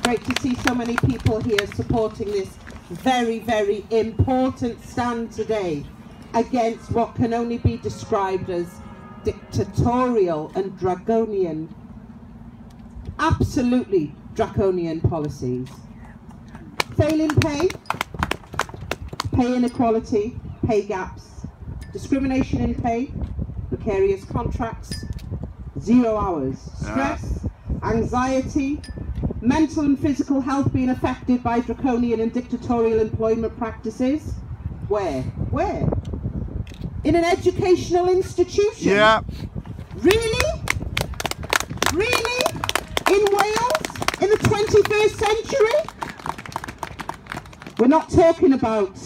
great to see so many people here supporting this very, very important stand today against what can only be described as dictatorial and draconian, absolutely draconian policies. Failing pay, pay inequality, pay gaps, discrimination in pay, precarious contracts, 0 hours, stress, anxiety, mental and physical health being affected by draconian and dictatorial employment practices. Where? Where? In an educational institution? Yeah. Really? Really? In Wales? In the 21st century? We're not talking about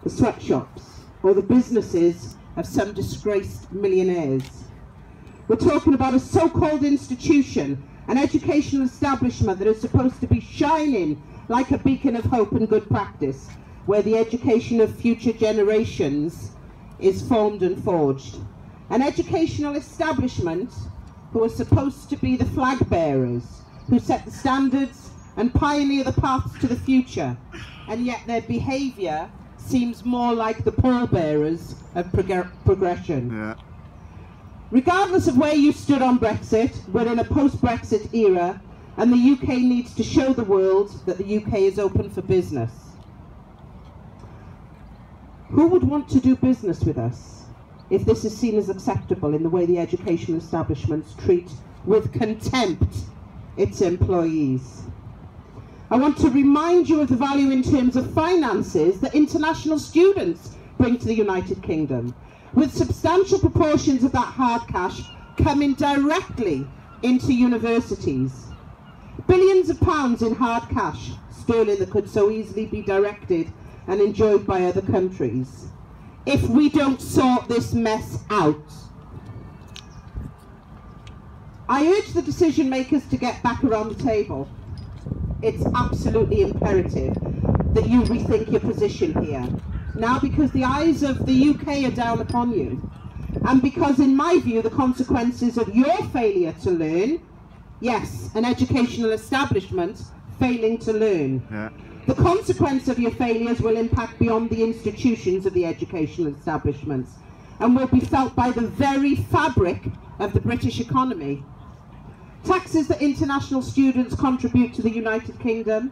the sweatshops or the businesses of some disgraced millionaires. We're talking about a so-called institution, an educational establishment that is supposed to be shining like a beacon of hope and good practice, where the education of future generations is formed and forged. An educational establishment who are supposed to be the flag bearers, who set the standards and pioneer the paths to the future, and yet their behaviour seems more like the pallbearers of progression. Yeah. Regardless of where you stood on Brexit, we're in a post-Brexit era, and the UK needs to show the world that the UK is open for business. Who would want to do business with us if this is seen as acceptable in the way the educational establishments treat with contempt its employees? I want to remind you of the value in terms of finances that international students bring to the United Kingdom, with substantial proportions of that hard cash coming directly into universities. Billions of pounds in hard cash, sterling, that could so easily be directed and enjoyed by other countries. If we don't sort this mess out, I urge the decision makers to get back around the table. It's absolutely imperative that you rethink your position here. Now, because the eyes of the UK are down upon you, and because, in my view, the consequences of your failure to learn, yes, an educational establishment failing to learn, Yeah. the consequence of your failures will impact beyond the institutions of the educational establishments and will be felt by the very fabric of the British economy. Taxes that international students contribute to the United Kingdom,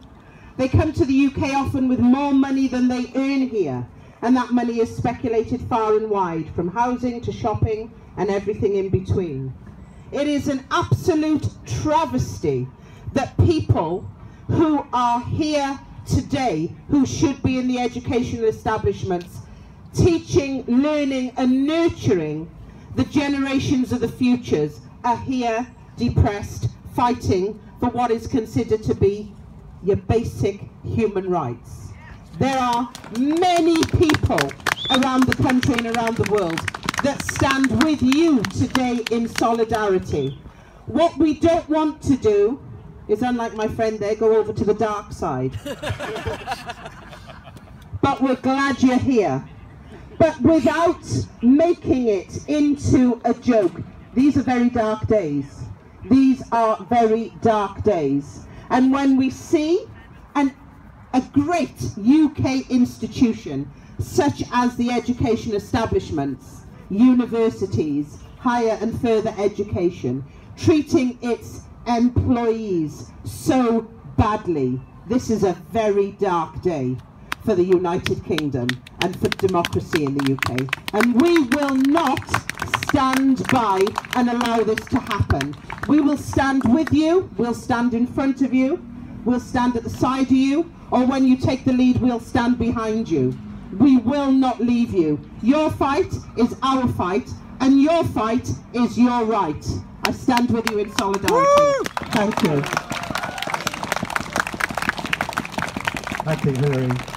they come to the UK often with more money than they earn here, and that money is speculated far and wide, from housing to shopping and everything in between. It is an absolute travesty that people who are here today, who should be in the educational establishments, teaching, learning and nurturing the generations of the futures, are here depressed, fighting for what is considered to be your basic human rights. There are many people around the country and around the world that stand with you today in solidarity. What we don't want to do is, unlike my friend there, go over to the dark side. But we're glad you're here. But without making it into a joke. These are very dark days. These are very dark days. And when we see a great UK institution, such as the education establishments, universities, higher and further education, treating its employees so badly, this is a very dark day for the United Kingdom and for democracy in the UK. And we will not stand by and allow this to happen. We will stand with you, we'll stand in front of you, we'll stand at the side of you, or when you take the lead, we'll stand behind you. We will not leave you. Your fight is our fight, and your fight is your right. I stand with you in solidarity. Woo! Thank you. Thank you, Hilary.